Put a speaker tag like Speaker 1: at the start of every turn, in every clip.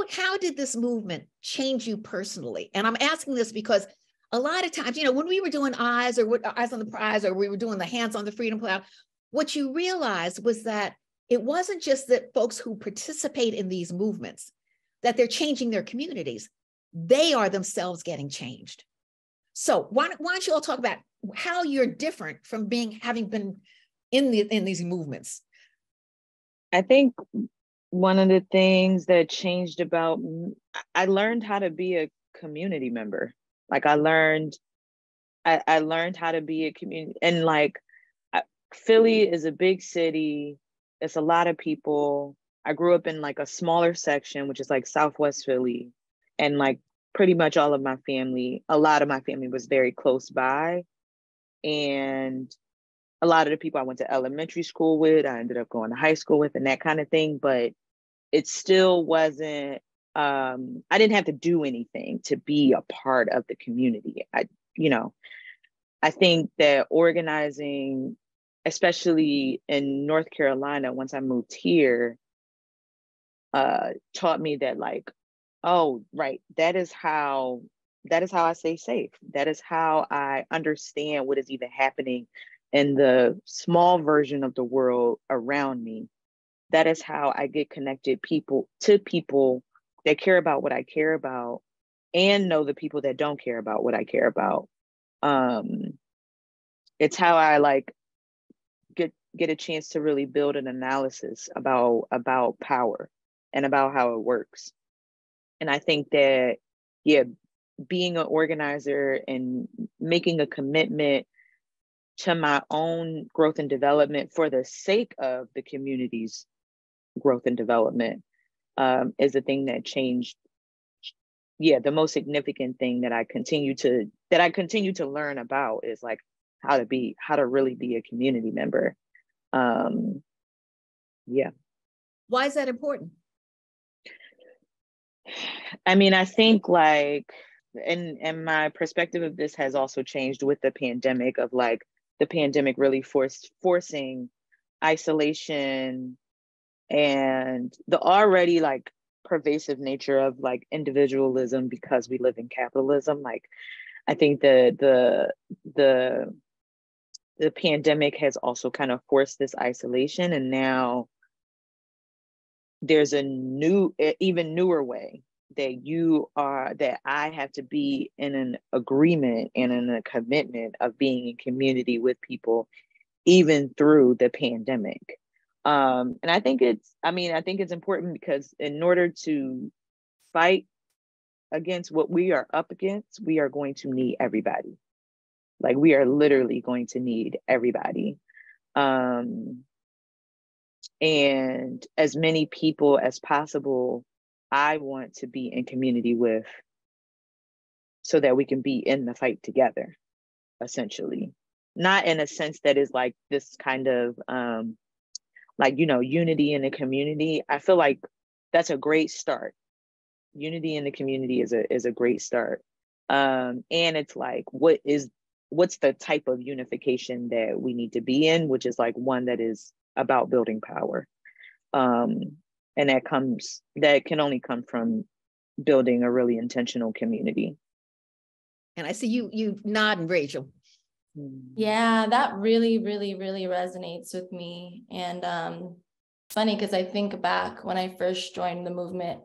Speaker 1: how did this movement change you personally? And I'm asking this because a lot of times, when we were doing Eyes on the Prize, or we were doing the Hands on the Freedom Plow, what you realized was that it wasn't just that folks who participate in these movements, that they're changing their communities. They are themselves getting changed. So why don't you all talk about how you're different from having been in these movements?
Speaker 2: I think one of the things that changed I learned how to be a community member. Like I learned how to be a community, and like Philly is a big city. It's a lot of people. I grew up in like a smaller section, which is like Southwest Philly, and like pretty much a lot of my family was very close by. And a lot of the people I went to elementary school with, I ended up going to high school with, and that kind of thing. But it still wasn't, I didn't have to do anything to be a part of the community. I think that organizing, especially in North Carolina, once I moved here, taught me that like, oh, right, that is how I stay safe. That is how I understand what is even happening in the small version of the world around me. That is how I get connected to people that care about what I care about, and know the people that don't care about what I care about. It's how I like get a chance to really build an analysis about power and about how it works. And I think that, yeah, being an organizer and making a commitment to my own growth and development for the sake of the community's growth and development is the thing that changed. Yeah, the most significant thing that I continue to learn about is like how to really be a community member. Yeah.
Speaker 1: Why is that important?
Speaker 2: I mean, I think like, and my perspective of this has also changed with the pandemic, of like the pandemic really forcing isolation and the already like pervasive nature of like individualism, because we live in capitalism. Like I think the pandemic has also kind of forced this isolation, and now there's a even newer way that I have to be in an agreement and in a commitment of being in community with people, even through the pandemic. And I think it's important, because in order to fight against what we are up against, we are going to need everybody. Like we are literally going to need everybody. And as many people as possible, I want to be in community with, so that we can be in the fight together, essentially. Not in a sense that is like this kind of like, unity in the community. I feel like that's a great start. Unity in the community is a great start. And it's like, what's the type of unification that we need to be in, which is like one that is about building power. And that can only come from building a really intentional community.
Speaker 1: And I see you nodding, Rachel.
Speaker 3: Yeah, that really, really, really resonates with me. And funny, because I think back when I first joined the movement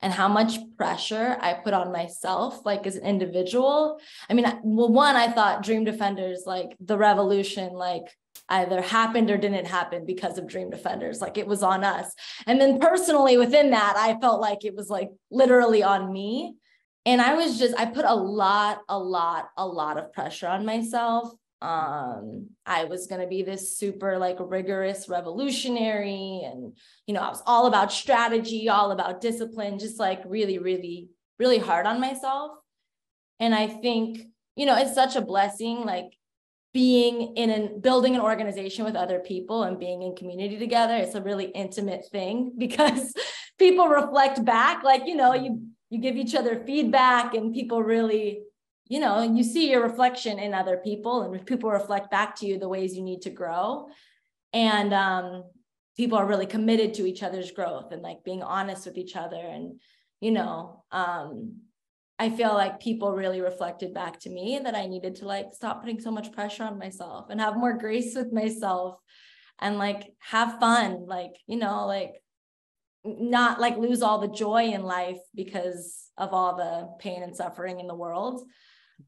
Speaker 3: and how much pressure I put on myself, like as an individual. I mean, well, one, I thought Dream Defenders, like the revolution, like either happened or didn't happen because of Dream Defenders, like it was on us. And then personally within that, I felt like it was like literally on me. And I put a lot of pressure on myself. I was going to be this super like rigorous revolutionary. And, I was all about strategy, all about discipline, just like really, really, really hard on myself. And I think, it's such a blessing, like being building an organization with other people and being in community together. It's a really intimate thing, because people reflect back, like, you give each other feedback, and people really, you see your reflection in other people, and people reflect back to you the ways you need to grow. And people are really committed to each other's growth and like being honest with each other. And, you know, I feel like people really reflected back to me that I needed to like stop putting so much pressure on myself and have more grace with myself and like have fun, like, you know, like not like lose all the joy in life because of all the pain and suffering in the world.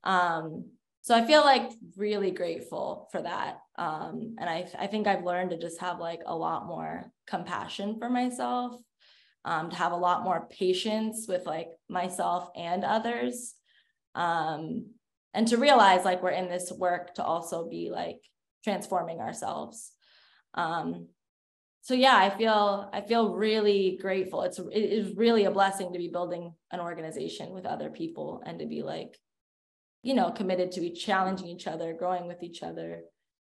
Speaker 3: So I feel like really grateful for that. And I think I've learned to just have like a lot more compassion for myself, to have a lot more patience with like myself and others. And to realize like we're in this work to also be like transforming ourselves. So yeah, I feel really grateful. It is really a blessing to be building an organization with other people and to be like, you know, committed to challenging each other, growing with each other.